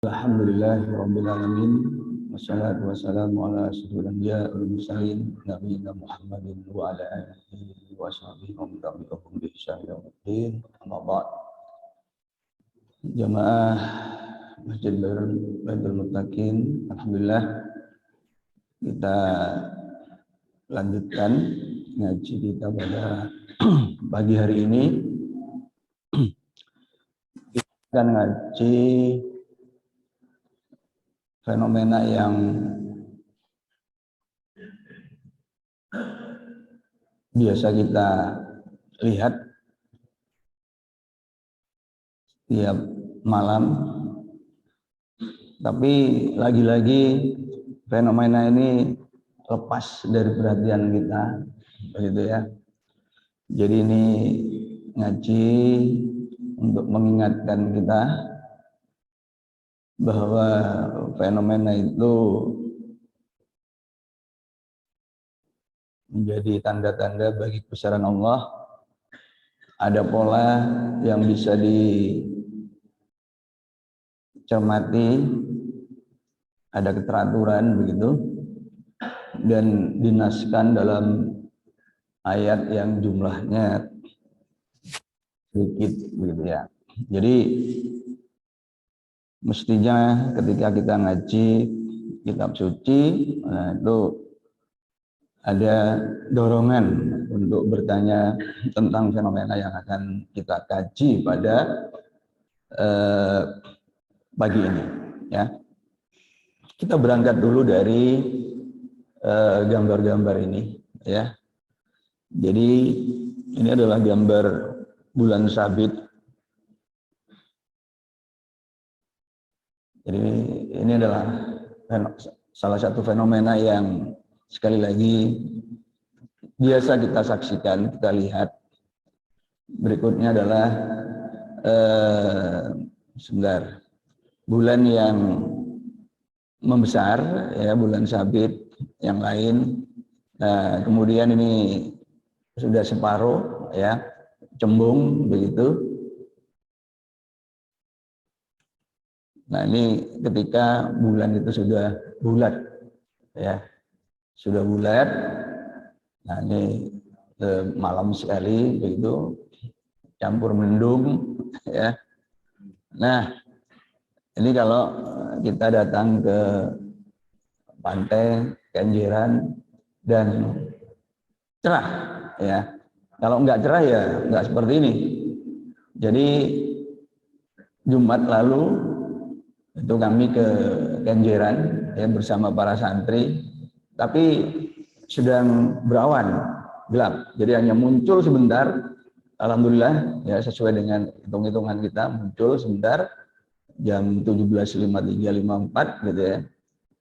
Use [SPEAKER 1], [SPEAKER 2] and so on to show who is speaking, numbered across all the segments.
[SPEAKER 1] Alhamdulillahirabbil alamin wassalatu wassalamu ala asyrofil anbiya'i wal mursalin nabiyina Muhammadin wa ala alihi wa sahbihi wa man tabi'ahum bi ihsan ila yaumil amma ba'd. Jamaah Masjid Baitul Muttaqin, alhamdulillah kita lanjutkan ngaji kita pada pagi hari ini. Kita akan ngaji fenomena yang biasa kita lihat tiap malam, tapi lagi-lagi fenomena ini lepas dari perhatian kita, begitu ya. Jadi ini ngaji untuk mengingatkan kita bahwa fenomena itu menjadi tanda-tanda bagi kebesaran Allah. Ada pola yang bisa dicermati, ada keteraturan begitu, dan dinaskan dalam ayat yang jumlahnya sedikit begitu ya. Jadi mestinya ketika kita ngaji kitab suci, nah itu ada dorongan untuk bertanya tentang fenomena yang akan kita kaji pada pagi ini. Ya, kita berangkat dulu dari gambar-gambar ini. Ya, jadi ini adalah gambar bulan sabit. Jadi ini adalah salah satu fenomena yang sekali lagi biasa kita saksikan, kita lihat. Berikutnya adalah sebentar, bulan yang membesar, ya, bulan sabit yang lain. Nah, kemudian ini sudah separuh, ya, cembung begitu. Nah, ini ketika bulan itu sudah bulat, ya, sudah bulat. Nah, ini malam sekali begitu, campur mendung, ya. Nah, ini kalau kita datang ke pantai Kenjeran dan cerah, ya. Kalau nggak cerah ya nggak seperti ini. Jadi Jumat lalu itu kami ke Kenjeran, ya, bersama para santri, tapi sedang berawan gelap, jadi hanya muncul sebentar. Alhamdulillah, ya, sesuai dengan hitung-hitungan kita muncul sebentar jam 17.53-54 gitu ya.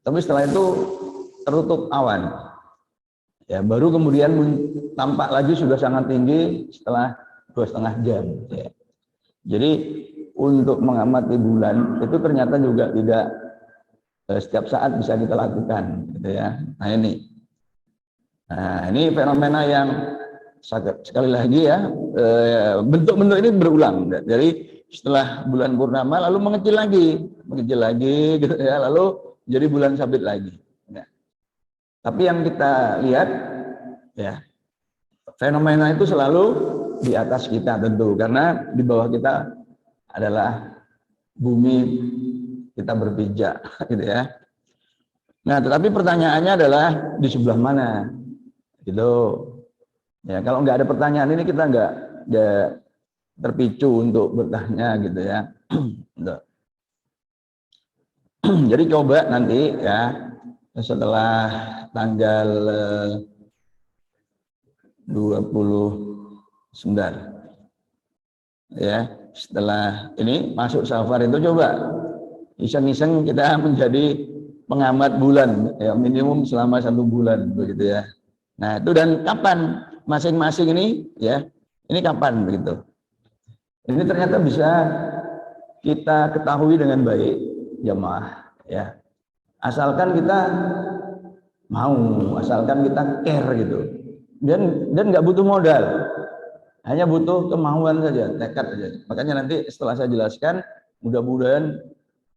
[SPEAKER 1] Tapi setelah itu tertutup awan, ya, baru kemudian tampak lagi sudah sangat tinggi setelah 2,5 jam, ya. Jadi untuk mengamati bulan itu ternyata juga tidak setiap saat bisa kita lakukan, gitu ya. Nah ini fenomena yang sekali lagi ya, bentuk-bentuk ini berulang. Jadi setelah bulan purnama lalu mengecil lagi, gitu ya, lalu jadi bulan sabit lagi. Ya. Tapi yang kita lihat, ya, fenomena itu selalu di atas kita tentu, karena di bawah kita adalah bumi kita berpijak, gitu ya. Nah, tetapi pertanyaannya adalah di sebelah mana, gitu. Ya, kalau nggak ada pertanyaan ini kita nggak terpicu untuk bertanya, gitu ya. Jadi coba nanti ya setelah tanggal 29, ya, setelah ini masuk safar itu coba iseng-iseng kita menjadi pengamat bulan, ya, minimum selama 1 bulan begitu ya. Nah itu, dan kapan masing-masing ini, ya, ini kapan begitu. Ini ternyata bisa kita ketahui dengan baik, jemaah, ya, asalkan kita mau, asalkan kita care gitu, dan nggak butuh modal. Hanya butuh kemauan saja, tekad saja. Makanya nanti setelah saya jelaskan, mudah-mudahan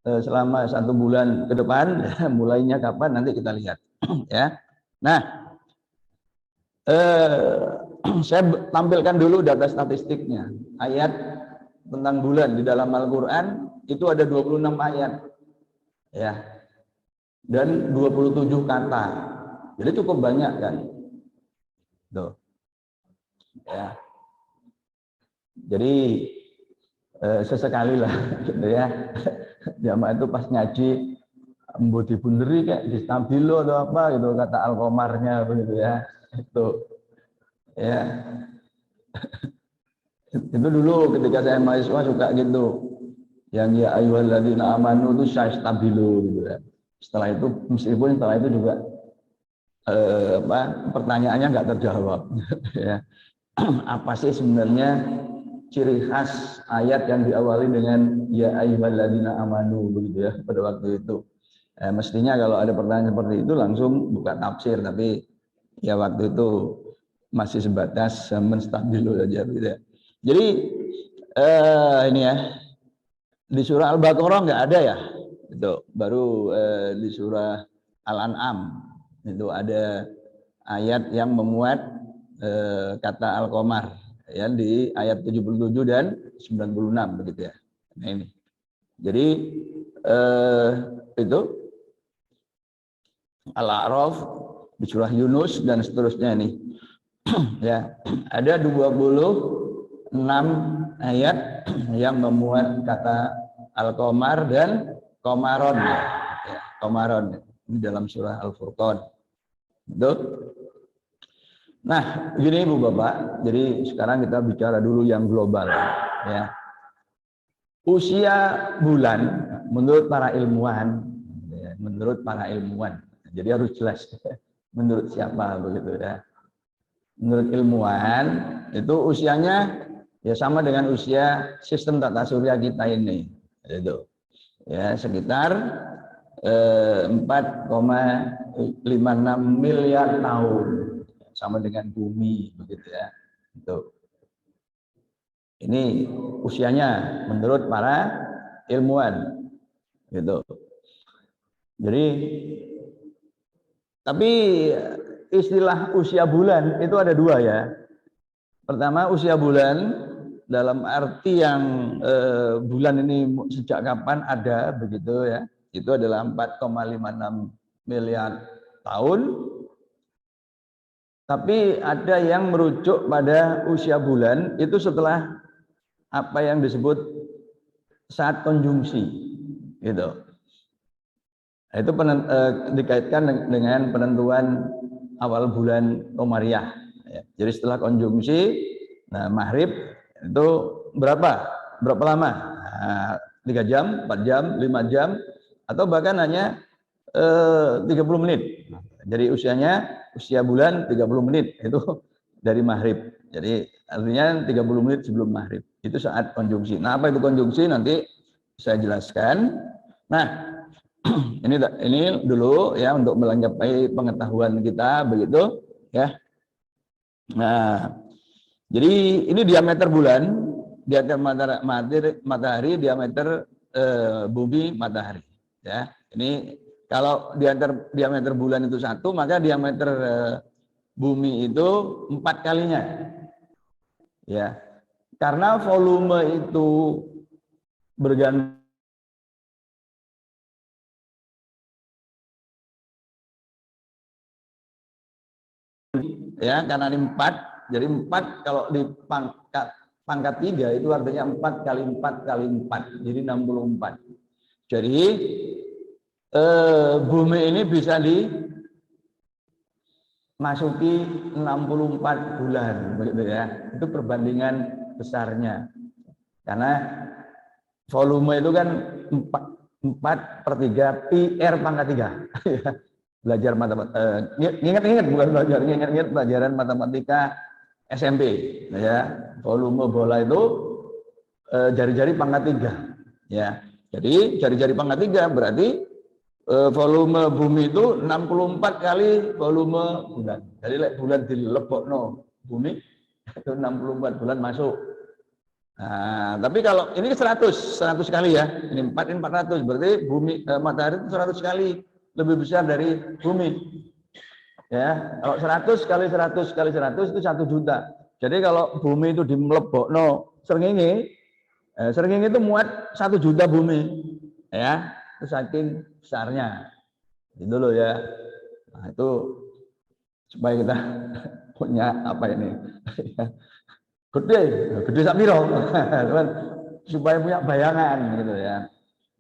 [SPEAKER 1] selama 1 bulan ke depan, mulainya kapan nanti kita lihat. Ya. Nah, saya tampilkan dulu data statistiknya. Ayat tentang bulan di dalam Al-Quran itu ada 26 ayat, ya, dan 27 kata. Jadi cukup banyak kan, tuh, ya. Jadi sesekali lah, gitu ya. Jamaah itu pas ngaji, mbodi bunderi kayak di stabilo atau apa gitu kata Alkomarnya begitu ya. Itu ya. Itu dulu ketika saya mahasiswa suka gitu. Yang ya ayyuhalladzina amanu itu saya stabilo gitu ya. Setelah itu meskipun setelah itu juga pertanyaannya nggak terjawab ya. Apa sih sebenarnya ciri khas ayat yang diawali dengan ya ayyuhalladzina amanu begitu ya pada waktu itu. Mestinya kalau ada pertanyaan seperti itu langsung buka tafsir, tapi ya waktu itu masih sebatas menstabilo saja gitu ya. Jadi ini ya, di surah Al-Baqarah nggak ada ya, itu baru di surah Al-An'am itu ada ayat yang memuat kata Al-Qamar ya di ayat 77 dan 96 begitu ya. Nah ini. Jadi itu Al-A'raf, di surah Yunus dan seterusnya ini. Ya, ada 26 ayat yang memuat kata Al-Qamar dan Qamaron ya. Qamaron di dalam surah Al-Furqan. Betul? Nah, gini Ibu Bapak, jadi sekarang kita bicara dulu yang global ya. Usia bulan menurut para ilmuwan ya, jadi harus jelas menurut siapa begitu ya. Menurut ilmuwan itu usianya ya sama dengan usia sistem tata surya kita ini, itu ya sekitar 4,56 miliar tahun, sama dengan bumi begitu ya. Itu. Ini usianya menurut para ilmuwan, gitu. Jadi, tapi istilah usia bulan itu ada dua ya. Pertama usia bulan dalam arti yang bulan ini sejak kapan ada begitu ya. Itu adalah 4,56 miliar tahun. Tapi ada yang merujuk pada usia bulan itu setelah apa yang disebut saat konjungsi, gitu. Itu dikaitkan dengan penentuan awal bulan Komariah. Ya. Jadi setelah konjungsi, nah maghrib itu berapa lama? Nah, 3 jam, 4 jam, 5 jam, atau bahkan hanya 30 menit. Jadi usia bulan 30 menit itu dari maghrib. Jadi artinya 30 menit sebelum maghrib. Itu saat konjungsi. Nah, apa itu konjungsi? Nanti saya jelaskan. Nah, ini dulu ya untuk melengkapi pengetahuan kita begitu ya. Nah, jadi ini diameter bulan, diameter matahari, diameter bumi matahari ya. Ini kalau diameter bulan itu 1, maka diameter bumi itu 4 kalinya ya. Karena volume itu bergantung ya, karena ini 4, jadi 4 kalau di pangkat 3 itu artinya 4 kali 4 kali 4, jadi 64. Jadi bumi ini bisa dimasuki 64 bulan begitu ya. Itu perbandingan besarnya. Karena volume itu kan 4/3 pi r pangkat 3. Belajar matematika, ingat-ingat bukan belajar, ingat-ingat pelajaran matematika SMP ya. Volume bola itu jari-jari pangkat 3 ya. Jadi jari-jari pangkat 3 berarti volume bumi itu 64 kali volume bulan. Jadi bulan dilebokno bumi itu 64 bulan masuk. Nah, tapi kalau ini 100 kali ya. Ini 4, ini 400. Berarti bumi matahari itu 100 kali lebih besar dari bumi. Ya, kalau 100 kali 100 kali 100 itu 1 juta. Jadi kalau bumi itu dimlebokno srengenge, srengenge itu muat 1 juta bumi. Ya, itu saking besarnya. Itu loh ya. Nah, itu supaya kita punya apa ini? Gede, gede sak piro. Supaya punya bayangan gitu ya.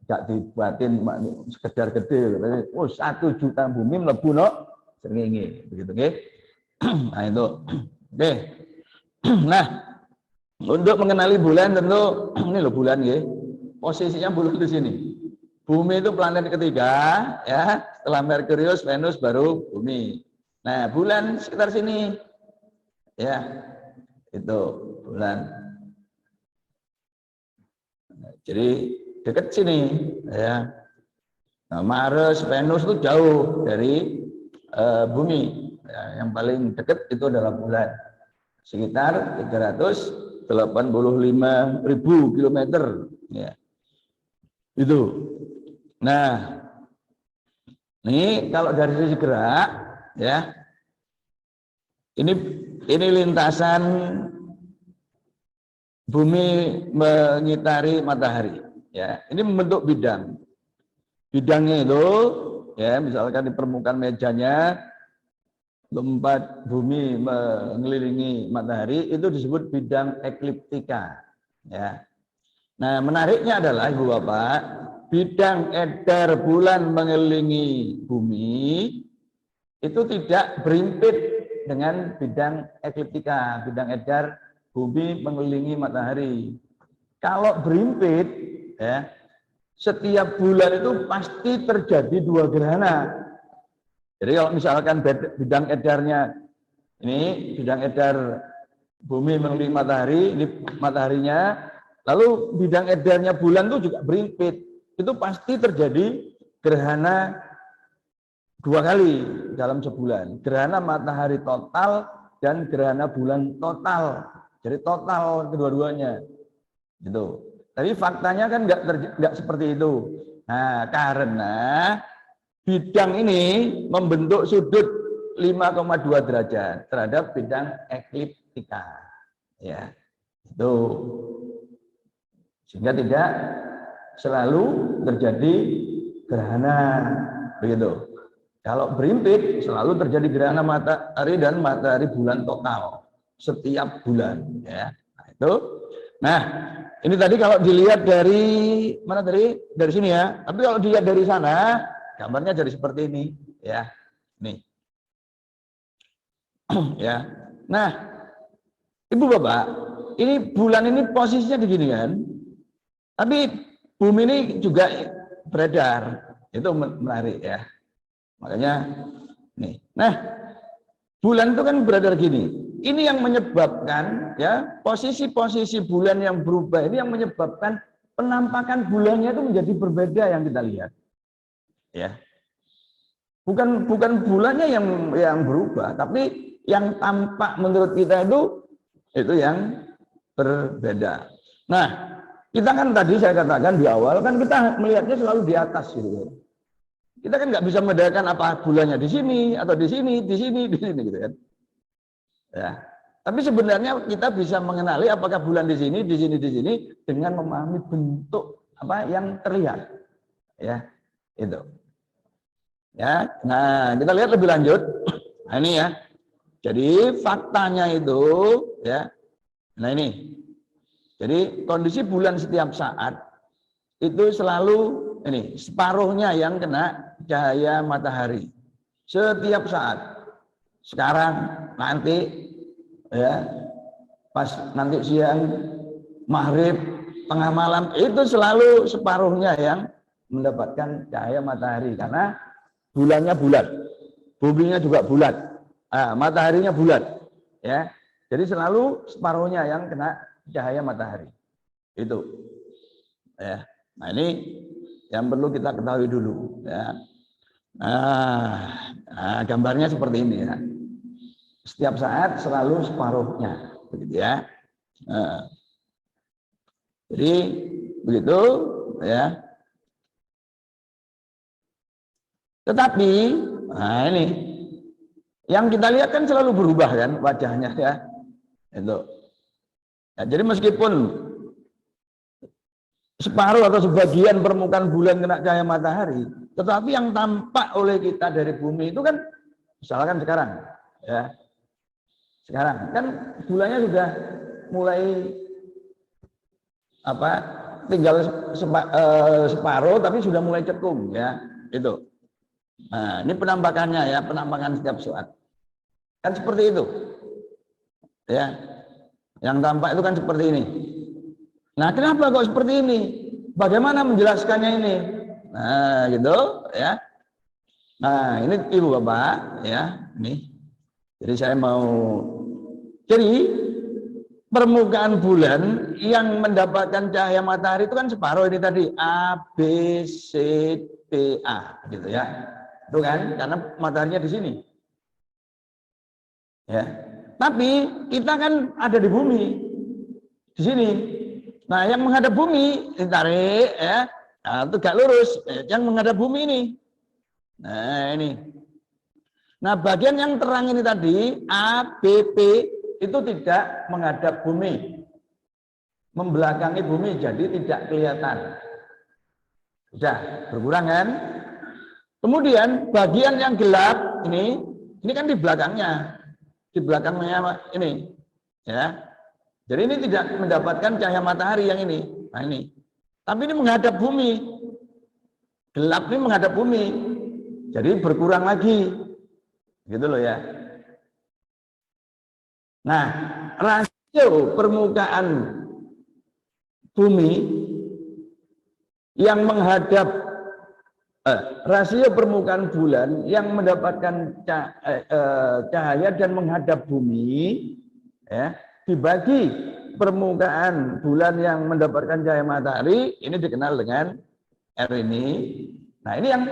[SPEAKER 1] Gak dibuatin sekedar gede. Oh, 1 juta bumi mlebu no srengenge begitu nggih. Nah itu. Oke. Nah, untuk mengenali bulan tentu ini loh bulan nggih. Posisinya bulan di sini. Bumi itu planet ketiga ya, setelah Merkurius, Venus baru bumi. Nah, bulan sekitar sini. Ya. Itu bulan. Jadi dekat sini ya. Nah, Mars, Venus itu jauh dari bumi. Ya, yang paling dekat itu adalah bulan. Sekitar 385.000 kilometer. Ya. Itu. Nah, ini kalau dari sisi gerak, ya, ini lintasan bumi mengitari matahari. Ya, ini membentuk bidang. Bidangnya itu, ya, misalkan di permukaan mejanya, tempat bumi mengelilingi matahari itu disebut bidang ekliptika. Ya. Nah, menariknya adalah Ibu Bapak, bidang edar bulan mengelilingi bumi itu tidak berimpit dengan bidang ekliptika, bidang edar bumi mengelilingi matahari. Kalau berimpit, ya, setiap bulan itu pasti terjadi 2 gerhana. Jadi kalau misalkan bidang edarnya ini bidang edar bumi mengelilingi matahari, ini mataharinya, lalu bidang edarnya bulan itu juga berimpit. Itu pasti terjadi gerhana 2 kali dalam sebulan. Gerhana matahari total dan gerhana bulan total. Jadi total kedua-duanya. Gitu. Tapi faktanya kan nggak seperti itu. Nah, karena bidang ini membentuk sudut 5,2 derajat terhadap bidang ekliptika. Ya. Itu. Sehingga tidak selalu terjadi gerhana begitu. Kalau berimpit selalu terjadi gerhana matahari dan matahari bulan total setiap bulan ya. Nah, itu. Nah, ini tadi kalau dilihat dari mana tadi? Dari sini ya. Tapi kalau dilihat dari sana, gambarnya jadi seperti ini ya. Nih. Ya. Nah, Ibu Bapak, ini bulan ini posisinya begini kan. Tapi bumi ini juga beredar. Itu menarik ya. Makanya nih. Nah, bulan itu kan beredar gini. Ini yang menyebabkan ya, posisi-posisi bulan yang berubah ini yang menyebabkan penampakan bulannya itu menjadi berbeda yang kita lihat. Ya. Bukan bulannya yang berubah, tapi yang tampak menurut kita itu yang berbeda. Nah, kita kan tadi saya katakan di awal kan kita melihatnya selalu di atas gitu. Kita kan nggak bisa membedakan apa bulannya di sini atau di sini gitu kan. Ya. Tapi sebenarnya kita bisa mengenali apakah bulan di sini dengan memahami bentuk apa yang terlihat. Ya, itu. Ya. Nah, kita lihat lebih lanjut. Nah, ini ya. Jadi faktanya itu ya. Nah, ini. Jadi kondisi bulan setiap saat itu selalu ini separuhnya yang kena cahaya matahari setiap saat. Sekarang, nanti, ya, pas nanti siang, maghrib, tengah malam itu selalu separuhnya yang mendapatkan cahaya matahari karena bulannya bulat, buminya juga bulat, mataharinya bulat, ya. Jadi selalu separuhnya yang kena cahaya matahari itu. Ya. Nah ini yang perlu kita ketahui dulu. Ya. Nah, gambarnya seperti ini ya. Setiap saat selalu separuhnya, begitu ya. Nah, Jadi begitu ya. Tetapi nah ini yang kita lihat kan selalu berubah kan wajahnya ya. Itu. Ya, jadi meskipun separuh atau sebagian permukaan bulan kena cahaya matahari, tetapi yang tampak oleh kita dari bumi itu kan, misalkan sekarang, ya, sekarang kan bulannya sudah mulai apa, tinggal separuh, tapi sudah mulai cekung, ya, itu. Nah, ini penampakannya ya, penampakan setiap saat. Kan seperti itu, ya. Yang tampak itu kan seperti ini. Nah, kenapa kok seperti ini? Bagaimana menjelaskannya ini? Nah, gitu ya. Nah, ini Ibu Bapak ya, ini. Jadi saya mau permukaan bulan yang mendapatkan cahaya matahari itu kan separuh ini tadi A, B, C, D, A gitu ya. Itu kan karena mataharinya di sini. Ya. Tapi kita kan ada di bumi. Di sini. Nah, yang menghadap bumi ditarik ya. Nah, tegak lurus yang menghadap bumi ini. Nah, ini. Nah, bagian yang terang ini tadi A, B, P itu tidak menghadap bumi. Membelakangi bumi jadi tidak kelihatan. Sudah berkurang kan? Kemudian bagian yang gelap ini kan di belakangnya. Di belakangnya ini ya. Jadi ini tidak mendapatkan cahaya matahari yang ini. Nah ini. Tapi ini menghadap bumi. Gelap ini menghadap bumi. Jadi berkurang lagi. Gitu loh ya. Nah, rasio permukaan bumi yang menghadap rasio permukaan bulan yang mendapatkan cahaya dan menghadap bumi ya, dibagi permukaan bulan yang mendapatkan cahaya matahari, ini dikenal dengan R ini. Nah, ini yang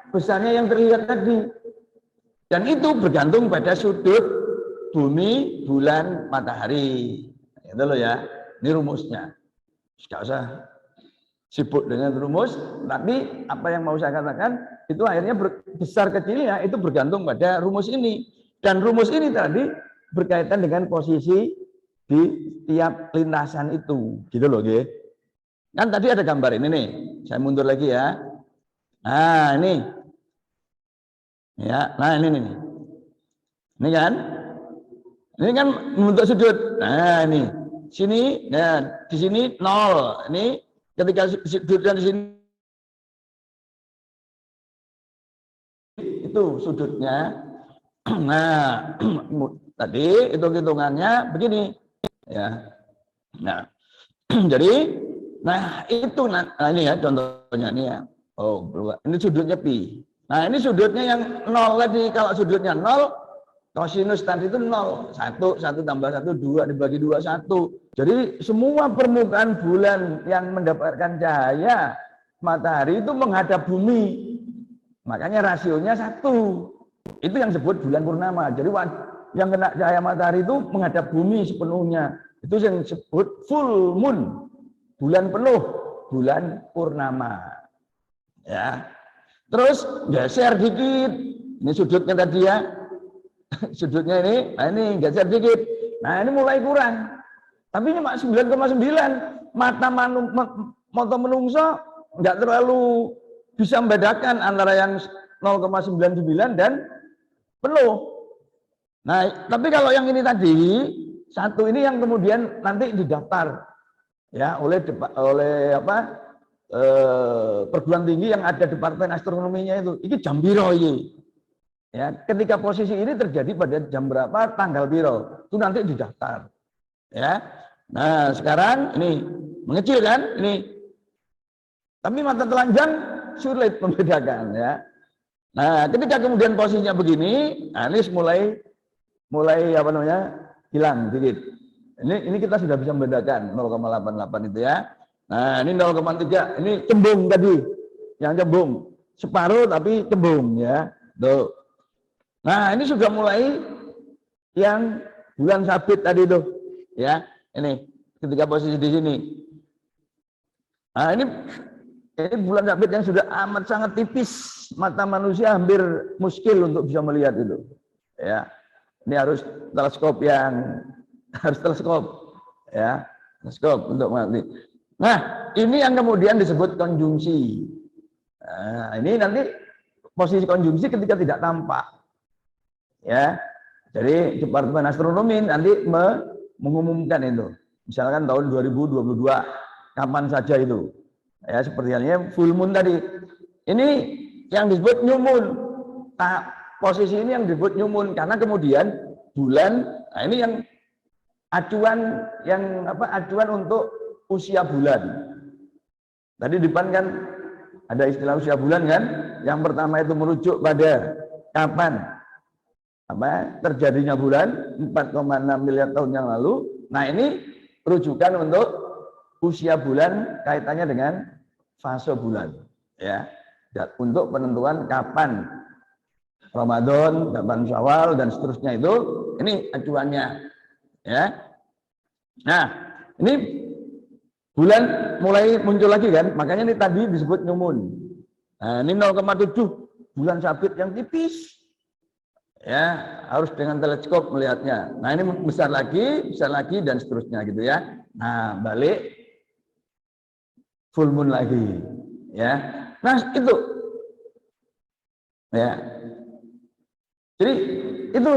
[SPEAKER 1] besarnya yang terlihat tadi. Dan itu bergantung pada sudut bumi, bulan, matahari. Itu loh ya. Ini rumusnya. Enggak usah sibuk dengan rumus, tapi apa yang mau saya katakan itu akhirnya besar kecilnya itu bergantung pada rumus ini. Dan rumus ini tadi berkaitan dengan posisi di tiap lintasan itu, gitu loh, gitu. Kan tadi ada gambar ini nih, saya mundur lagi ya. Nah ini, ya, nah ini nih, ini kan membentuk sudut. Nah ini, sini, nah di sini 0, ini ketika sudutnya di sini itu sudutnya. Nah, tadi hitung-hitungannya begini ya. Nah, jadi itu ini ya contohnya ini ya. Oh, ini sudutnya pi. Nah, ini sudutnya yang 0 tadi. Kalau sudutnya 0, kosinus tadi itu 0. 1 tambah 1 2 dibagi 2 1. Jadi semua permukaan bulan yang mendapatkan cahaya matahari itu menghadap bumi. Makanya rasionya 1. Itu yang disebut bulan purnama. Jadi yang kena cahaya matahari itu menghadap bumi sepenuhnya. Itu yang disebut full moon. Bulan penuh, bulan purnama. Ya. Terus geser dikit. Ini sudutnya tadi ya. Sudutnya ini, nah ini geser dikit. Nah, ini mulai kurang. Tapi ini 9,9. Mata menungso enggak terlalu bisa membedakan antara yang 0,99 dan penuh. Nah, tapi kalau yang ini tadi, satu ini yang kemudian nanti didaftar ya oleh perguruan tinggi yang ada departemen astronominya itu. Ini jam biro ini. Ya, ketika posisi ini terjadi pada jam berapa, tanggal biro, itu nanti didaftar. Ya. Nah, sekarang ini mengecil kan ini. Tapi mata telanjang sulit membedakan ya. Nah, ketika kemudian posisinya begini, nah ini mulai apa namanya? Hilang sedikit. Ini kita sudah bisa membedakan 0,88 itu ya. Nah, ini 0,3, ini cembung tadi. Yang cembung separuh tapi cembung ya. Tuh. Nah, ini sudah mulai yang bulan sabit tadi tuh. Ya, ini ketika posisi di sini. Nah, ini bulan sabit yang sudah amat sangat tipis, mata manusia hampir muskil untuk bisa melihat itu. Ya, ini harus teleskop ya, teleskop untuk melihat. Nah, ini yang kemudian disebut konjungsi. Nah, ini nanti posisi konjungsi ketika tidak tampak. Ya, jadi Departemen Astronomi nanti mengumumkan itu. Misalkan tahun 2022, kapan saja itu. Ya, seperti halnya full moon tadi. Ini yang disebut new moon. Nah, posisi ini yang disebut new moon karena kemudian bulan, nah ini yang acuan untuk usia bulan. Tadi di depan kan ada istilah usia bulan kan? Yang pertama itu merujuk pada kapan terjadinya bulan 4,6 miliar tahun yang lalu. Nah, ini rujukan untuk usia bulan kaitannya dengan fase bulan, ya, untuk penentuan kapan Ramadan, kapan Syawal dan seterusnya itu, ini acuannya, ya. Nah, ini bulan mulai muncul lagi kan, makanya ini tadi disebut new moon. Nah, ini 0,7 bulan sabit yang tipis, ya, harus dengan teleskop melihatnya. Nah, ini besar lagi dan seterusnya gitu ya. Nah, balik full moon lagi, ya. Nah, itu, ya. Jadi itu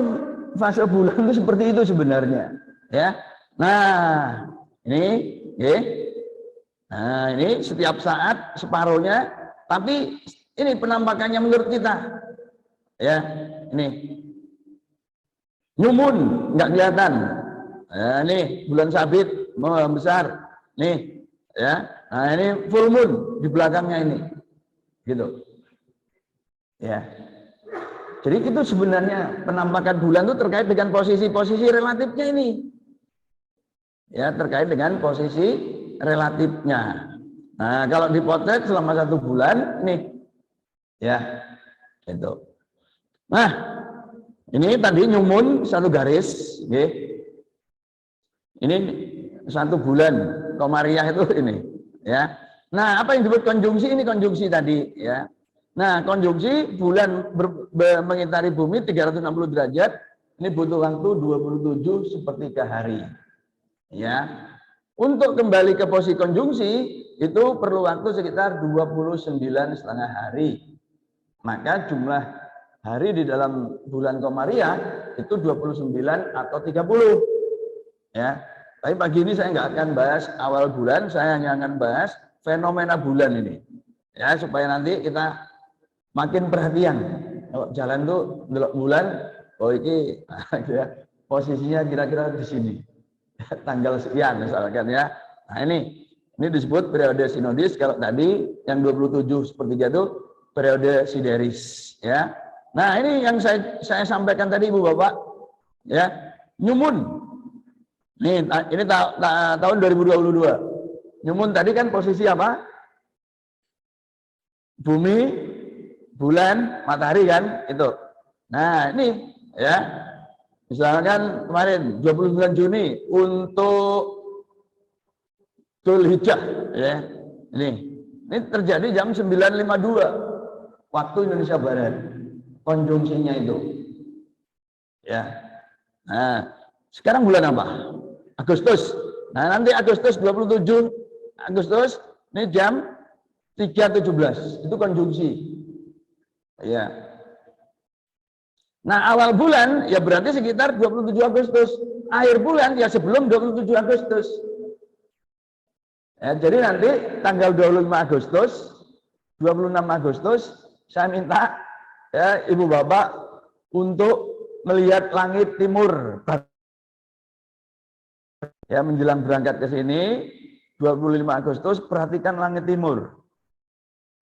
[SPEAKER 1] fase bulan itu seperti itu sebenarnya, ya. Nah, ini, ya. Nah, ini setiap saat separuhnya, tapi ini penampakannya menurut kita, ya. Ini new moon nggak kelihatan. Nah, ini bulan sabit membesar, nih, ya. Nah, ini full moon di belakangnya ini, gitu, ya. Jadi itu sebenarnya penampakan bulan itu terkait dengan posisi-posisi relatifnya ini, ya, terkait dengan posisi relatifnya. Nah, kalau dipotret selama 1 bulan, nih, ya, gitu. Nah, ini tadi new moon 1 garis, ya. Ini 1 bulan komariah itu ini, ya. Nah, apa yang disebut konjungsi? Ini konjungsi tadi, ya. Nah, konjungsi bulan mengitari bumi 360 derajat, ini butuh waktu 27 hari. Ya. Untuk kembali ke posisi konjungsi, itu perlu waktu sekitar 29,5 hari. Maka jumlah hari di dalam bulan komariah itu 29 atau 30. Ya. Tapi pagi ini saya nggak akan bahas awal bulan, saya hanya akan bahas fenomena bulan ini. Ya, supaya nanti kita makin perhatian. Kalau jalan tuh delok bulan, oh ini ya, posisinya kira-kira di sini. Tanggal sekian misalkan ya. Nah, ini disebut periode sinodis. Kalau tadi yang 27 sepertiga itu periode sideris, ya. Nah, ini yang saya sampaikan tadi Ibu Bapak, ya. New moon. Ini tahun 2022. New moon tadi kan posisi apa? Bumi, bulan, matahari kan itu. Nah, ini ya. Misalkan kemarin 29 Juni untuk Dzulhijjah, ya. Ini terjadi jam 9.52 waktu Indonesia Barat. Konjungsinya itu. Ya. Nah, sekarang bulan apa? Agustus. Nah, nanti Agustus 27 Agustus ini jam 3.17. Itu konjungsi. Ya. Nah, awal bulan ya berarti sekitar 27 Agustus. Akhir bulan ya sebelum 27 Agustus. Ya, jadi nanti tanggal 25 Agustus, 26 Agustus saya minta ya Ibu Bapak untuk melihat langit timur. Ya, menjelang berangkat ke sini 25 Agustus perhatikan langit timur.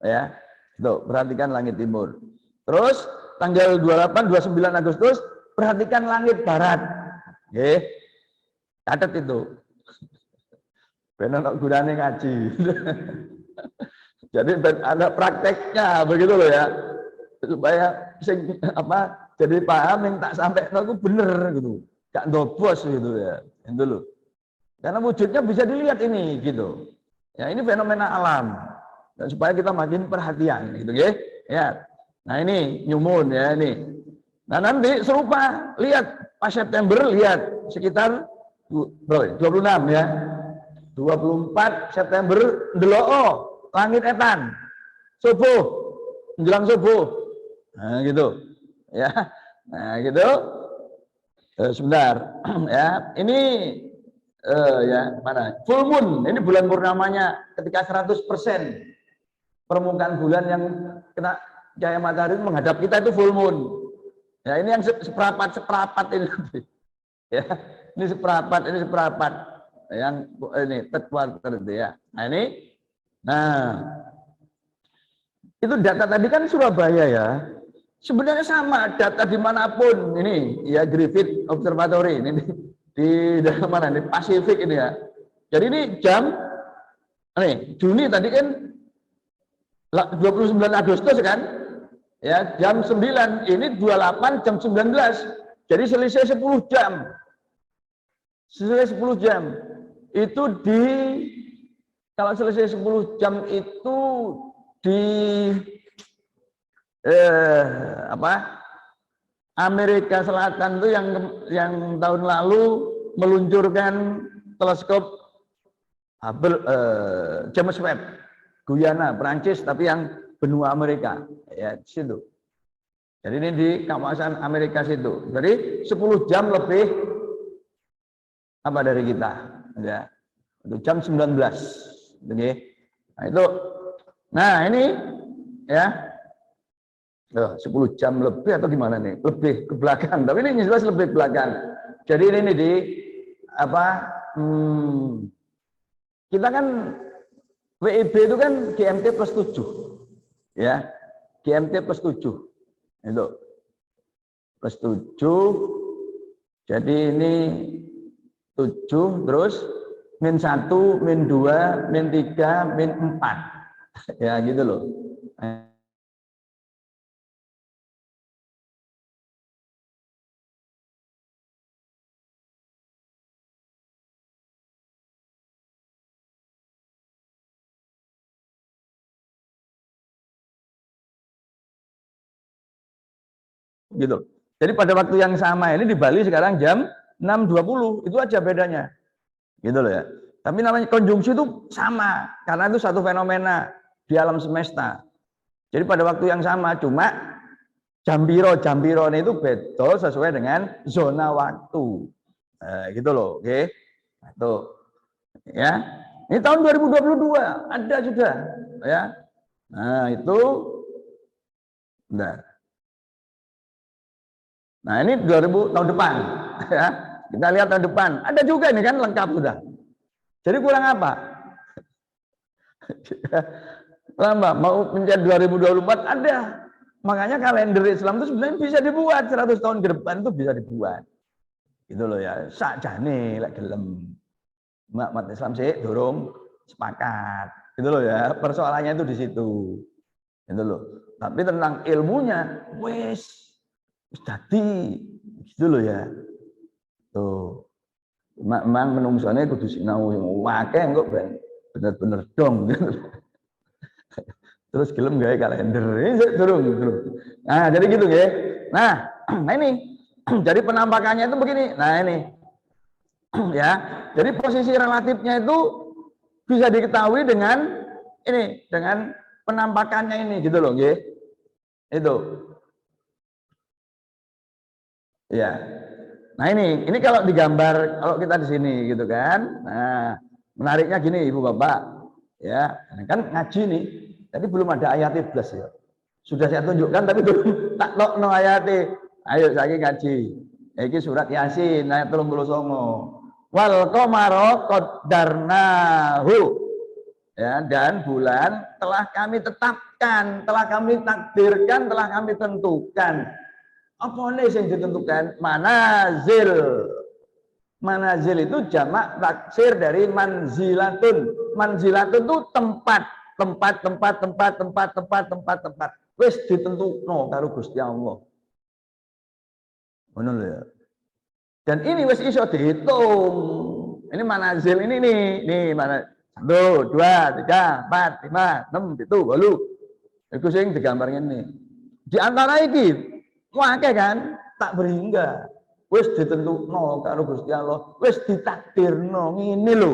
[SPEAKER 1] Ya. Tuh, perhatikan langit timur. Terus tanggal 28 29 Agustus perhatikan langit barat. Nggih. Catat itu. Ben ana gunane ngaji. Jadi ada prakteknya begitu loh ya. Supaya jadi paham yang tak sampai itu bener gitu. Gak ndobos gitu ya. Itu loh. Karena wujudnya bisa dilihat ini gitu. Ya, ini fenomena alam. Dan supaya kita makin perhatian gitu ya. Ya. Nah, ini new moon ya ini. Nah, nanti serupa, lihat pas September lihat sekitar 26 ya. 24 September ndelok langit etan. Subuh, menjelang subuh. Nah, gitu. Ya. Nah, gitu. Sebentar. Ya, ini ya, mana? Full moon. Ini bulan purnamanya ketika 100% permukaan bulan yang kena cahaya matahari menghadap kita itu full moon. Ya, ini yang seperapat ini. Ya, ini seperapat yang ini third quarter itu ya. Nah, ini. Nah, itu data tadi kan Surabaya ya. Sebenarnya sama data dimanapun ini ya, Griffith Observatory ini di dalam mana ini Pasifik ini ya. Jadi ini jam nih Juni tadi kan 29 Agustus kan ya, jam 9 ini 28 jam 19. Jadi selisih 10 jam. Selisih 10 jam. Itu kalau selisih 10 jam itu di Amerika Selatan tuh yang tahun lalu meluncurkan teleskop Hubble, James Webb, Guyana, Perancis, tapi yang benua Amerika, ya di situ. Jadi ini di kawasan Amerika situ. Jadi 10 jam lebih apa dari kita, ya. Itu jam 19. Oke. Nah itu. Nah ini ya. 10 jam lebih atau gimana nih? Lebih ke belakang. Tapi ini jelas lebih belakang. Jadi ini di apa? Kita kan WIB itu kan GMT plus 7. Ya. GMT plus 7. Itu. Plus 7. Jadi ini 7 terus min 1, min 2, min 3, min 4. Ya gitu loh. Gitu. Jadi pada waktu yang sama ini di Bali sekarang jam 6.20, itu aja bedanya. Gitu loh ya. Tapi namanya konjungsi itu sama, karena itu satu fenomena di alam semesta. Jadi pada waktu yang sama, cuma jambiro itu beda sesuai dengan zona waktu. Gitu loh, oke. Nah, itu ya. Ini tahun 2022 ada sudah, ya. Nah, itu bentar. Nah, ini 2000 tahun depan, ya. Kita lihat tahun depan. Ada juga ini kan lengkap sudah. Jadi kurang apa? Lama mau menjadi 2024 ada. Makanya kalender Islam itu sebenarnya bisa dibuat 100 tahun ke depan itu bisa dibuat. Gitu loh ya. Sakjane lek gelem. Umat Islam sih dorong sepakat. Gitu loh ya. Persoalannya itu di situ. Gitu loh. Tapi tentang ilmunya wes jadi gitu loh ya. Tuh. Memang menungsane kudu sinau akeh kok bener-bener dong gitu. Terus gelem gawe kalender. Ini durung. Nah, jadi gitu ya. Nah, ini jadi penampakannya itu begini. Nah, ini ya. Jadi posisi relatifnya itu bisa diketahui dengan ini, dengan penampakannya ini gitu loh, nggih. Itu. Ya. Nah, ini kalau digambar kalau kita di sini gitu kan. Nah, menariknya gini Ibu Bapak. Ya, kan ngaji nih. Tadi belum ada ayat 11 ya. Sudah saya tunjukkan tapi belum tak no ayat. Ayo saya ngaji. Iki surat Yasin ayat 39. Wal qamara qaddarnahu. Ya, dan bulan telah kami tetapkan, telah kami takdirkan, telah kami tentukan. Apa nih yang ditentukan? Manazil. Manazil itu jamak taksir dari manzilatun. Manzilatun itu tempat. Wis ditentukno karo Gusti Allah. Ngono lho ya. Dan ini wis iso dihitung. Ini manazil ini nih mana 1, 2, 3, 4, 5, 6, 7, 8. Iku sing digambar ngene. Di antara iki wae kan tak berhingga. Wis ditentukno karo Gusti Allah, wis ditakdirno ngene lho.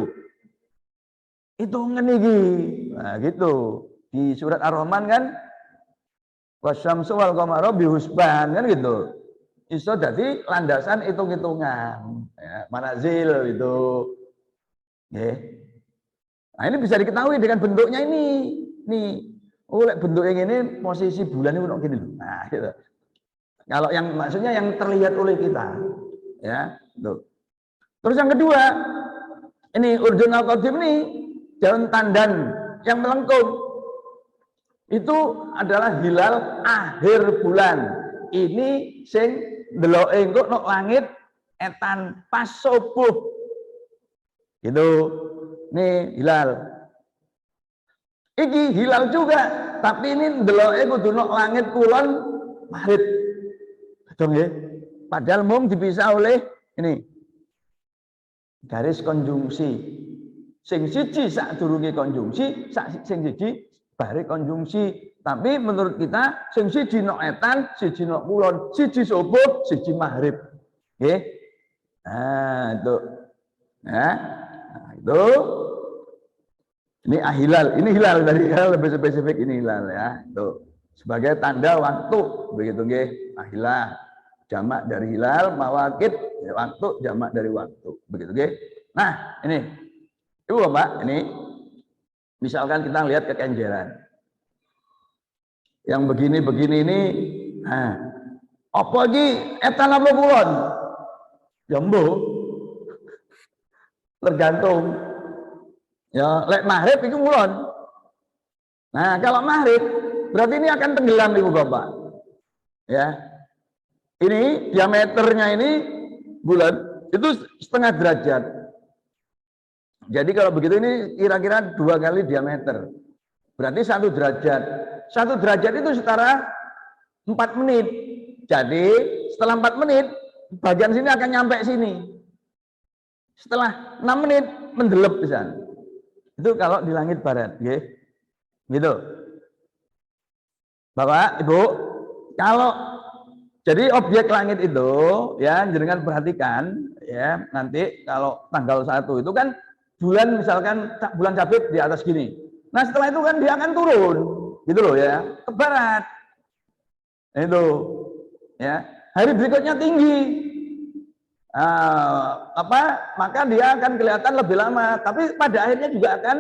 [SPEAKER 1] Hitungan iki. Nah, gitu. Di surat Ar-Rahman kan wasyamsu wal qamara bihusban kan gitu. Iso jadi landasan hitung-hitungan, ya, manazil itu. Nggih. Nah, ini bisa diketahui dengan bentuknya ini. Nih, oh bentuknya ini posisi bulan itu gini. Nah, gitu. Kalau yang maksudnya yang terlihat oleh kita, ya, tuh. Terus yang kedua, ini Urjun Al-Qadim nih, daun tandan yang melengkung. Itu adalah hilal akhir bulan. Ini sing ndeloke engko nok langit etan pas subuh. Gitu. Nih hilal. Iki hilal juga, tapi ini ndeloke kudu nok langit kulon maghrib. Dong ya. Padahal mung dipisah oleh ini garis konjungsi. Sing siji sadurunge konjungsi, sing siji bare konjungsi. Tapi menurut kita sing siji nok etan, siji nok kulon, siji subuh, siji maghrib. Nggih. Nah, itu. Nah, itu. Ini hilal, ini hilal dari hilal lebih spesifik ini hilal ya. Itu sebagai tanda waktu begitu nggih. Hilal jamak dari hilal, mawaqit waktu jamak dari waktu begitu nggih. Nah, ini Ibu Bapak, ini misalkan kita lihat kekenjeran. Yang begini-begini ini, nah, apa lagi etan apa kulon? Jambu. Tergantung. Ya, lek maghrib itu kulon. Nah, kalau maghrib berarti ini akan tenggelam Ibu Bapak. Ya. Ini diameternya ini bulan itu setengah derajat. Jadi kalau begitu ini kira-kira 2 kali diameter. Berarti 1 derajat. 1 derajat itu setara 4 menit. Jadi setelah 4 menit bagian sini akan nyampe sini. Setelah 6 menit mendelep bisa. Itu kalau di langit barat, gitu. Gitu. Bapak, Ibu, kalau jadi objek langit itu ya jenengan perhatikan ya, nanti kalau tanggal 1 itu kan bulan misalkan bulan sabit di atas gini. Nah, setelah itu kan dia akan turun, gitu loh ya, ke barat. Itu ya. Hari berikutnya tinggi. Maka dia akan kelihatan lebih lama, tapi pada akhirnya juga akan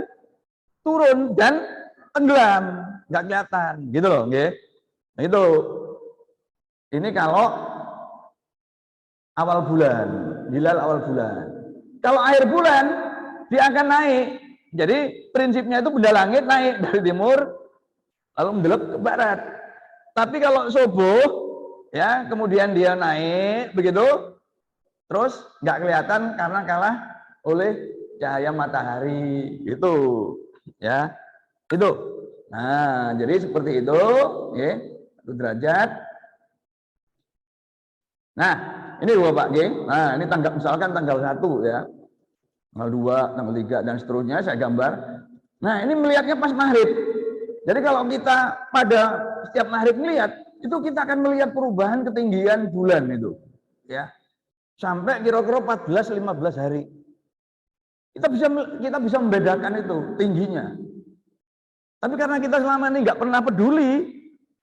[SPEAKER 1] turun dan tenggelam, nggak kelihatan, gitu loh, nggih. Nah, itu. Ini kalau awal bulan, hilal awal bulan. Kalau akhir bulan dia akan naik. Jadi prinsipnya itu benda langit naik dari timur lalu mendelep ke barat. Tapi kalau subuh ya, kemudian dia naik begitu. Terus nggak kelihatan karena kalah oleh cahaya matahari itu, ya itu. Nah, jadi seperti itu, ya, 1 derajat. Nah, ini Bapak, ya. Nah, ini misalkan tanggal 1 ya, tanggal 2, tanggal 3 dan seterusnya saya gambar. Nah, ini melihatnya pas maghrib. Jadi kalau kita pada setiap maghrib melihat, itu kita akan melihat perubahan ketinggian bulan itu, ya. Sampai kira-kira 14-15 hari. Kita bisa membedakan itu tingginya. Tapi karena kita selama ini nggak pernah peduli,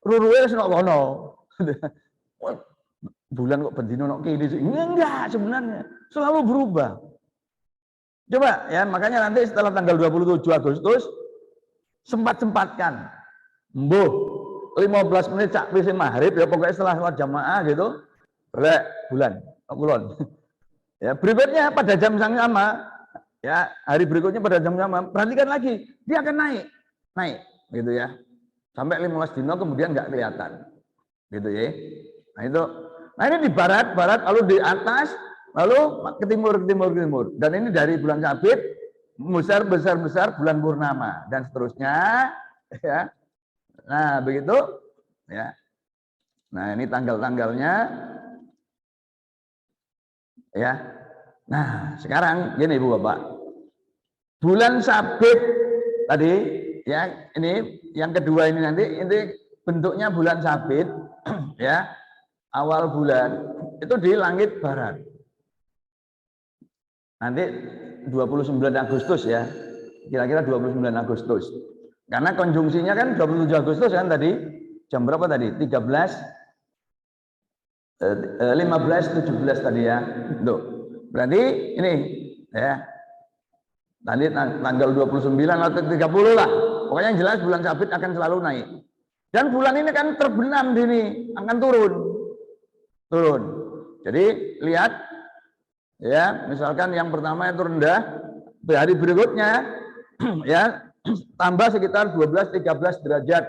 [SPEAKER 1] ruruwe wis ono. Bulan kok bendino nok kene sih. Enggak sebenarnya. Selalu berubah. Coba ya, makanya nanti setelah tanggal 27 Agustus sempat-sempatkan. Mbuh 15 menit cak wis maghrib ya, pokoknya setelah sholat jamaah gitu. Boleh bulan. Kulon. Ya, berikutnya pada jam yang sama, ya, hari berikutnya pada jam yang sama, perhatikan lagi, dia akan naik, gitu ya. Sampai 15 dino kemudian nggak kelihatan. Gitu ya. Nah, itu. Nah, ini di barat, lalu di atas, lalu ke timur. Dan ini dari bulan sabit, besar bulan purnama dan seterusnya, ya. Nah, begitu, ya. Nah, ini tanggal-tanggalnya. Ya. Nah, sekarang gini Ibu Bapak. bulan sabit tadi ya, ini yang kedua ini nanti ini bentuknya bulan sabit ya, awal bulan itu di langit barat. Nanti 29 Agustus ya, kira-kira 29 Agustus. Karena konjungsinya kan 27 Agustus kan tadi, jam berapa tadi? 13, 15, 17 tadi ya. Tuh. Berarti ini ya, tadi tanggal 29 atau 30 lah. Pokoknya yang jelas bulan sabit akan selalu naik. Dan bulan ini kan terbenam di sini, akan turun. Turun. Jadi lihat ya, misalkan yang pertama itu rendah, hari berikutnya ya tambah sekitar 12-13 derajat.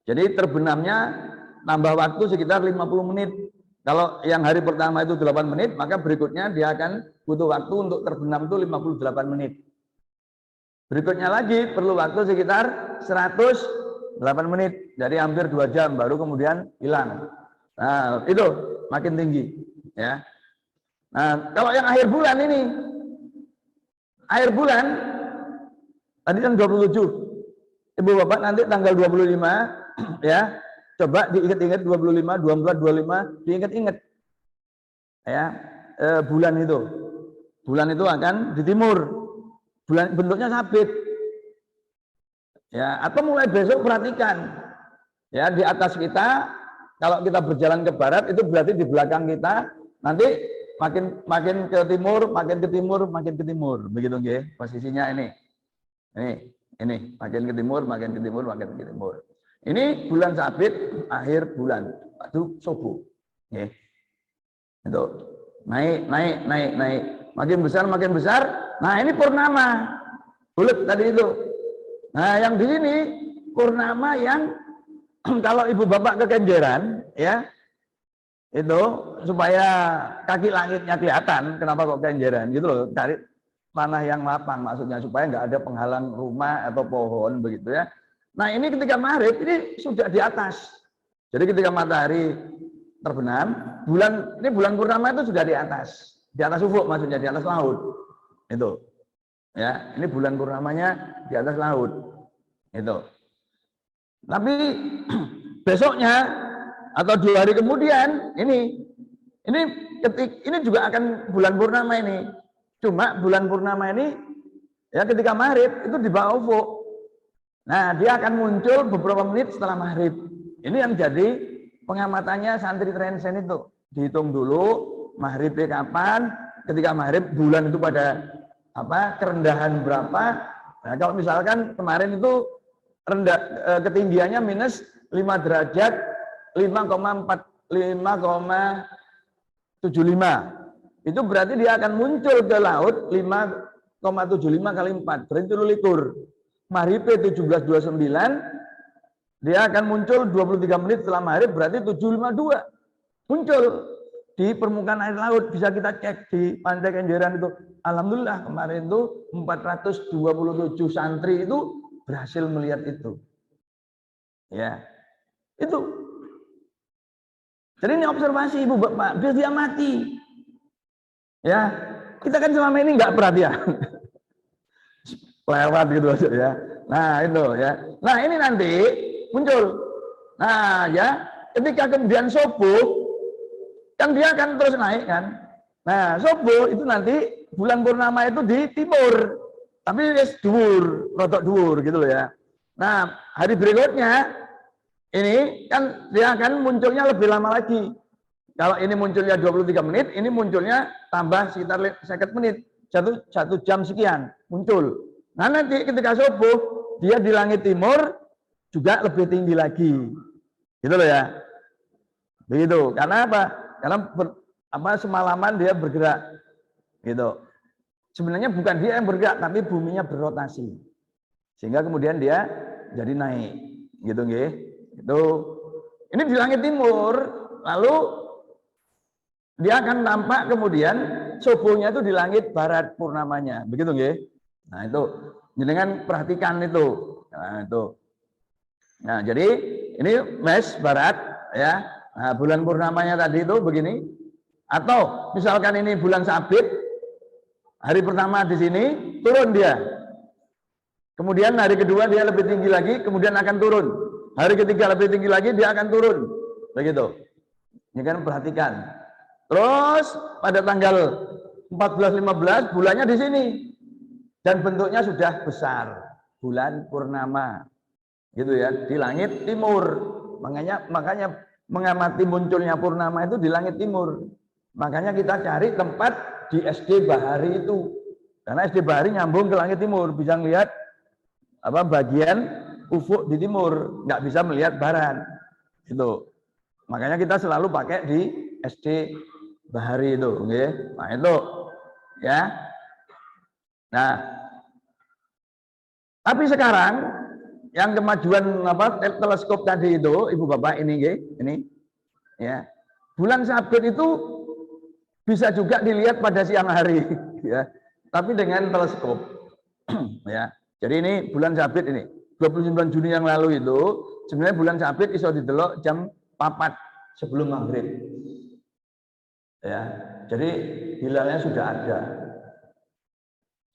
[SPEAKER 1] Jadi terbenamnya tambah waktu sekitar 50 menit. Kalau yang hari pertama itu 8 menit, maka berikutnya dia akan butuh waktu untuk terbenam itu 58 menit. Berikutnya lagi perlu waktu sekitar 108 menit, dari hampir 2 jam baru kemudian hilang. Nah, itu makin tinggi ya. Nah, kalau yang akhir bulan ini, akhir bulan tadi kan 27. Ibu Bapak nanti tanggal 25 ya. Coba diingat-ingat 25, 24, 25, diingat-ingat. Ya, bulan itu. Bulan itu akan di timur. Bulan bentuknya sabit. Ya, atau mulai besok perhatikan. Ya, di atas kita kalau kita berjalan ke barat itu berarti di belakang kita nanti makin ke timur, makin ke timur, makin ke timur. Begitu nggih, posisinya ini. Ini makin ke timur, makin ke timur, makin ke timur. Ini bulan sabit akhir bulan, itu subuh. Nggih. Itu naik, makin besar, makin besar. Nah, ini purnama. Bulat tadi itu. Nah, yang di sini purnama yang kalau ibu bapak kekenjeran ya, itu supaya kaki langitnya kelihatan. Kenapa kok kenjeran gitu loh, cari tanah yang lapang maksudnya, supaya nggak ada penghalang rumah atau pohon begitu ya. Nah, ini ketika maghrib ini sudah di atas. Jadi ketika matahari terbenam, ini bulan purnama itu sudah di atas ufuk maksudnya, di atas laut. Itu. Ya, ini bulan purnamanya di atas laut. Itu. Tapi besoknya atau 2 hari kemudian ini juga akan bulan purnama ini. Cuma bulan purnama ini ya ketika maghrib itu di bawah ufuk. Nah, dia akan muncul beberapa menit setelah maghrib. Ini yang jadi pengamatannya santri Trensen itu. Dihitung dulu maghribnya kapan, ketika maghrib bulan itu pada kerendahan berapa. Nah, kalau misalkan kemarin itu ketinggiannya minus 5 derajat 5,75. Itu berarti dia akan muncul ke laut 5,75 kali 4, berarti 7 maghrib 17.29, dia akan muncul 23 menit setelah maghrib, berarti 7.52 muncul di permukaan air laut. Bisa kita cek di Pantai Kenjeran itu. Alhamdulillah kemarin itu 427 santri itu berhasil melihat itu. Ya, itu. Jadi ini observasi ibu bapak, biar dia mati. Ya, kita kan selama ini nggak perhatian. Lewat gitu aja ya. Nah, itu ya. Nah, ini nanti muncul. Nah, ya, ketika kemudian subuh kan dia akan terus naik kan. Nah, subuh itu nanti bulan purnama itu di timur. Tapi dhuwur, rotok dhuwur gitu loh ya. Nah, hari berikutnya ini kan dia akan munculnya lebih lama lagi. Kalau ini munculnya 23 menit, ini munculnya tambah sekitar 50 menit. 1 jam sekian muncul. Nah, nanti ketika subuh dia di langit timur juga lebih tinggi lagi. Gitu loh ya. Begitu. Karena apa? Karena semalaman dia bergerak. Gitu. Sebenarnya bukan dia yang bergerak, tapi buminya berrotasi. Sehingga kemudian dia jadi naik. Gitu nggih. Itu. Ini di langit timur, lalu dia akan tampak kemudian subuhnya itu di langit barat purnamanya. Begitu nggih. Nah, itu jenengan perhatikan itu. Nah, itu. Nah, jadi ini mes barat ya. Nah, bulan purnamanya tadi itu begini. Atau misalkan ini bulan sabit, hari pertama di sini, turun dia. Kemudian hari kedua dia lebih tinggi lagi, kemudian akan turun. Hari ketiga lebih tinggi lagi, dia akan turun. Begitu. Ini kan perhatikan. Terus pada tanggal 14-15 bulannya di sini. Dan bentuknya sudah besar. Bulan purnama. Gitu ya, di langit timur. Makanya mengamati munculnya purnama itu di langit timur. Makanya kita cari tempat di SD Bahari itu. Karena SD Bahari nyambung ke langit timur, bisa melihat apa bagian ufuk di timur, nggak bisa melihat barat. Itu. Makanya kita selalu pakai di SD Bahari itu, okay? Nah itu, ya. Nah, tapi sekarang yang kemajuan apa teleskop tadi itu, ibu bapak ini, okay? Ini, ya. Bulan sabit itu bisa juga dilihat pada siang hari, ya. Tapi dengan teleskop, ya. Jadi ini bulan sabit ini 29 Juni yang lalu itu sebenarnya bulan sabit iso didelok jam 4 sebelum maghrib. Ya, jadi hilalnya sudah ada.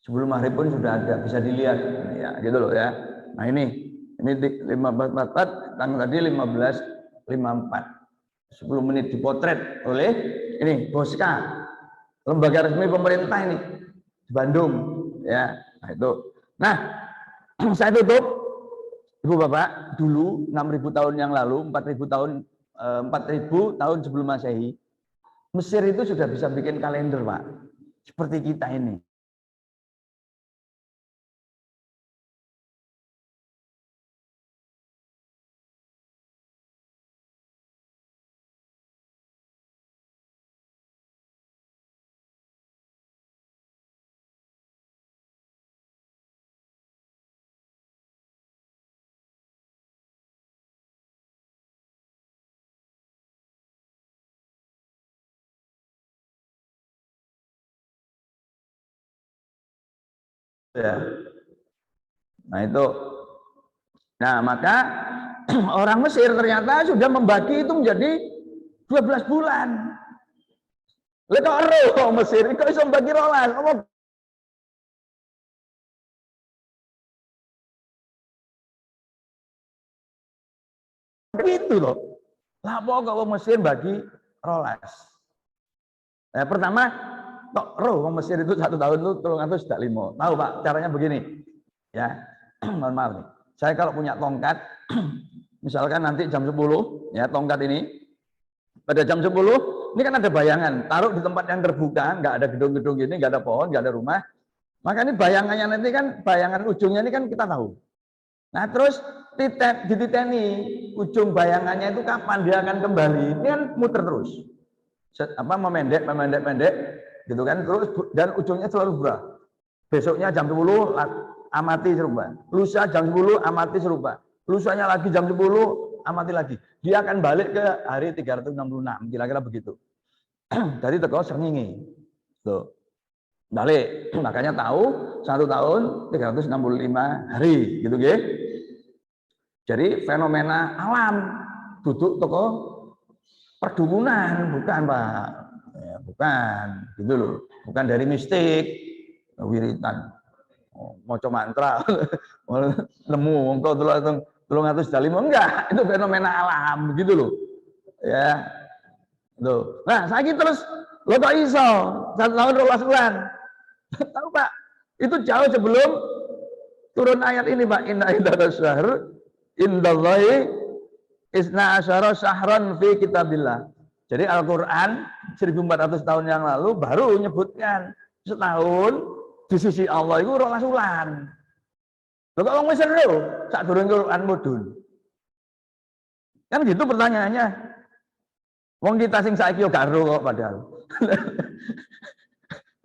[SPEAKER 1] Sebelum maghrib pun sudah ada, bisa dilihat ya, gitu loh ya. Nah ini 15:44, tanggal tadi 15:54. 10 menit dipotret oleh ini Boska, lembaga resmi pemerintah ini di Bandung ya. Nah itu. Nah, saya tutup, Ibu Bapak, dulu 6.000 tahun yang lalu, 4.000 tahun sebelum Masehi, Mesir itu sudah bisa bikin kalender, Pak. Seperti kita ini. Ya. Nah itu. Nah maka orang Mesir ternyata sudah membagi itu menjadi 12 bulan. Lekok roh Mesir, kok bisa membagi rolas? Gitu loh. Lah pokok Mesir bagi rolas. Nah, pertama kok roh Mesir itu 1 tahun itu 305. Tahu Pak, caranya begini. Ya. Mohon maaf nih. Saya kalau punya tongkat misalkan nanti jam 10 ya tongkat ini pada jam 10 ini kan ada bayangan, taruh di tempat yang terbuka, nggak ada gedung-gedung gini, nggak ada pohon, nggak ada rumah. Maka ini bayangannya nanti kan bayangan ujungnya ini kan kita tahu. Nah terus dititeni ujung bayangannya itu kapan dia akan kembali, ini kan muter terus. Apa memendek gitu kan, terus dan ujungnya selalu berubah. Besoknya jam 10 amati serupa, lusa jam 10 amati serupa, lusanya lagi jam 10 amati lagi. Dia akan balik ke hari 366, kira-kira begitu. Dari teko srengenge. Tuh. Balik. Makanya tahu 1 tahun 365 hari, gitu nggih. Jadi fenomena alam duduk toko perdukunan, bukan Pak. Ya, bukan, gitu loh. Bukan dari mistik, wiritan. Maca mantra, nemu engkau tulung atus dalimo, enggak, itu fenomena alam, gitu loh. Ya. Loh. Nah, saya terus lo kok iso 1 tahun 12 bulan. Tahu Pak, itu jauh sebelum turun ayat ini Pak, inna iddatas syahr indallahi isna asyara syahran fi kitabillah. Jadi Al-Qur'an 1400 tahun yang lalu baru menyebutkan setahun di sisi Allah itu 12 bulan. Lho kok wong Mesir lho, sak durung Quran mudhun. Kan gitu pertanyaannya. Wong kita sing saiki yo gak ero kok padahal.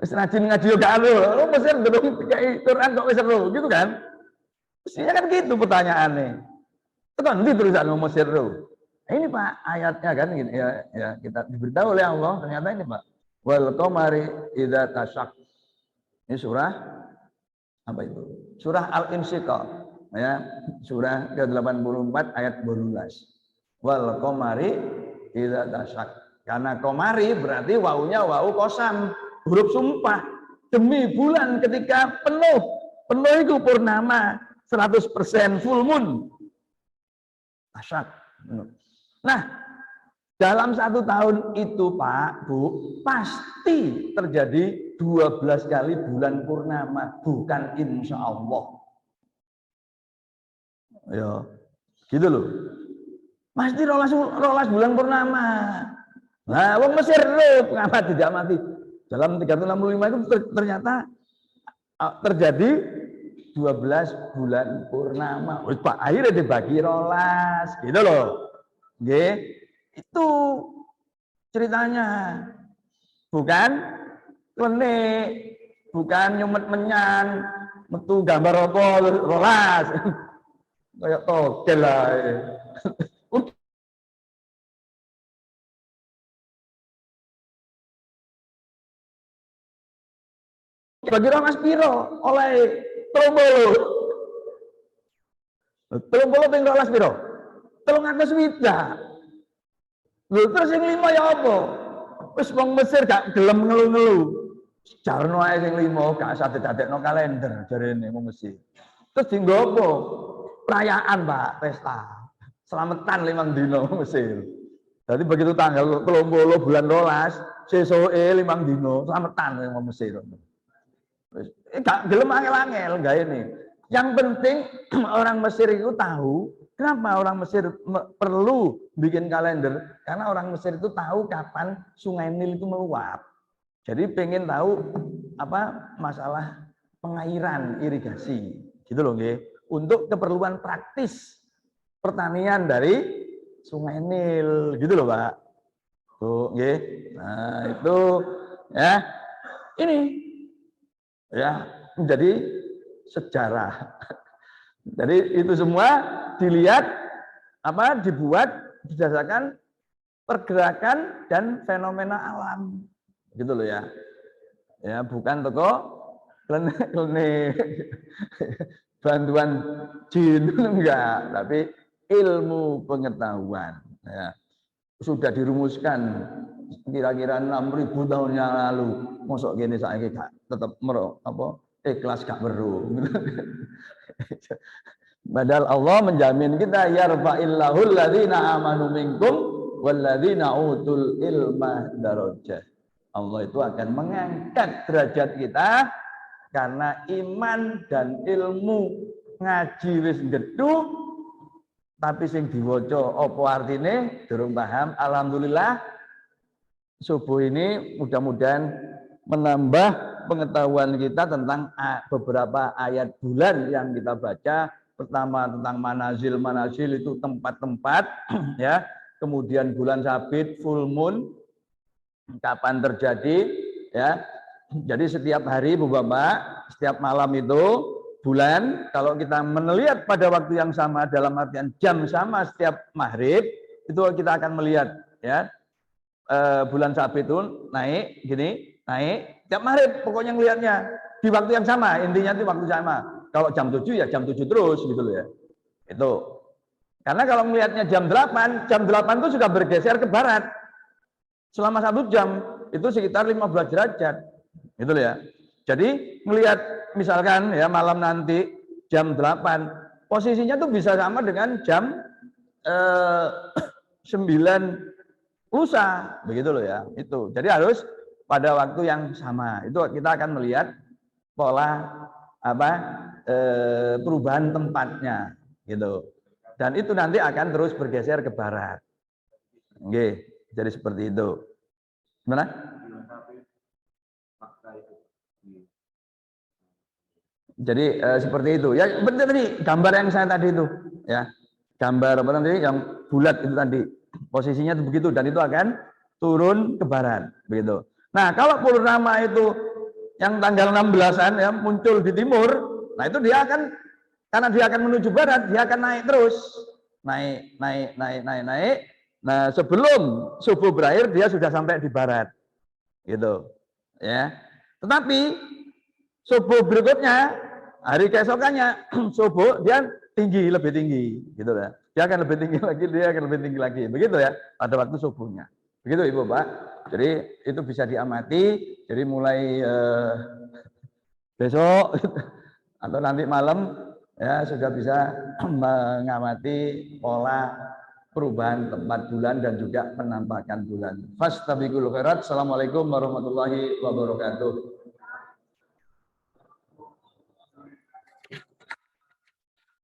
[SPEAKER 1] Wis rajin ngaji yo gak ero. Wong Mesir durung dikai Quran kok wis ero, gitu kan? Mestinya kan gitu pertanyaannya. Tekan ndi tulisan wong Mesir ero? Ini Pak ayatnya kan gitu ya kita diberitahu oleh Allah ternyata ini Pak. Wal qamari idza tasyak. Ini surah apa itu? Surah Al-Insyiqaq ya, surah ke-84 ayat 12. Wal qamari idza tasyak. Karena qamari berarti waunya wau qasam, huruf sumpah. demi bulan ketika penuh itu purnama 100% full moon. Asyak. Nah, dalam 1 tahun itu Pak, Bu, pasti terjadi 12 kali bulan purnama, bukan insya Allah. Ya, gitu loh. Pasti rolas bulan purnama. Nah, wong Mesir pengamat tidak mati. Dalam 365 itu ternyata terjadi 12 bulan purnama. Pak, akhirnya dibagi rolas, gitu loh. Nggih, itu ceritanya. Bukan klenik, bukan nyumet menyan, metu gambar apa rolas. Kayak togel lah. Bagi rolas piro oleh trombolo. Trombolo ping rolas piro? 300 Lho terus sing 5 ya apa? Wis wong Mesir gak gelem ngelu-ngelu. Jarno ae sing 5 gak usah didadekno kalender jarene wong Mesir. Terus dienggo apa? Perayaan, Pak, pesta. Selamatan 5 dino Mesir. Jadi begitu tanggal 30 bulan 12, sesuke 5 dino selamatan wong Mesir. Gak gelem angel-angel gak ini. Yang penting orang Mesir itu tahu kenapa orang Mesir perlu bikin kalender, karena orang Mesir itu tahu kapan Sungai Nil itu meluap. Jadi pengen tahu apa masalah pengairan irigasi, gitu loh, nggih. Untuk keperluan praktis pertanian dari Sungai Nil, gitu loh, Pak. Tuh, nggih. Nah, itu ya. Ini ya menjadi sejarah. Jadi itu semua dilihat apa dibuat berdasarkan pergerakan dan fenomena alam, gitu loh ya. Ya bukan toko klenik bantuan jin enggak, tapi ilmu pengetahuan. Ya. Sudah dirumuskan kira-kira 6.000 tahun yang lalu. Mosok gini saiki gak tetap ikhlas gak weruh. Padahal Allah menjamin kita yarfa'illahul ladzina amanu minkum walladzina utul ilma darajat. Allah itu akan mengangkat derajat kita karena iman dan ilmu ngaji wis gedhu tapi sing diwaca apa artine durung paham. Alhamdulillah subuh ini mudah-mudahan menambah pengetahuan kita tentang beberapa ayat bulan yang kita baca. Pertama tentang manazil itu tempat-tempat ya, kemudian bulan sabit, full moon, kapan terjadi ya. Jadi setiap hari Bu Bapak, setiap malam itu bulan, kalau kita melihat pada waktu yang sama dalam artian jam sama setiap maghrib, itu kita akan melihat ya bulan sabit itu naik gini, naik tiap maghrib, pokoknya ngelihatnya di waktu yang sama, intinya itu waktu sama. Kalau jam 7 ya jam 7 terus gitu loh ya. Itu. Karena kalau melihatnya jam 8 itu sudah bergeser ke barat. Selama 1 jam itu sekitar 15 derajat. Gitu loh ya. Jadi melihat misalkan ya malam nanti jam 8, posisinya tuh bisa sama dengan jam 9 lusa, begitu loh ya. Itu. Jadi harus pada waktu yang sama. Itu kita akan melihat pola perubahan tempatnya gitu, dan itu nanti akan terus bergeser ke barat. Oke, jadi seperti itu. Gimana? Jadi seperti itu ya. Benar tadi gambar yang saya tadi itu ya, gambar apa tadi yang bulat itu tadi posisinya itu begitu, dan itu akan turun ke barat begitu. Nah kalau purnama itu yang tanggal 16-an ya muncul di timur, nah itu dia akan, karena dia akan menuju barat, dia akan naik terus, naik. Nah sebelum subuh berakhir dia sudah sampai di barat, gitu, ya. Tetapi subuh berikutnya, hari keesokannya subuh dia tinggi, lebih tinggi, gitu ya. Dia akan lebih tinggi lagi, dia akan lebih tinggi lagi, begitu ya pada waktu subuhnya. Begitu Ibu Pak. Jadi itu bisa diamati. Jadi mulai besok atau nanti malam ya sudah bisa mengamati pola perubahan tempat bulan dan juga penampakan bulan. Fastabiqul khairat. Assalamualaikum warahmatullahi wabarakatuh.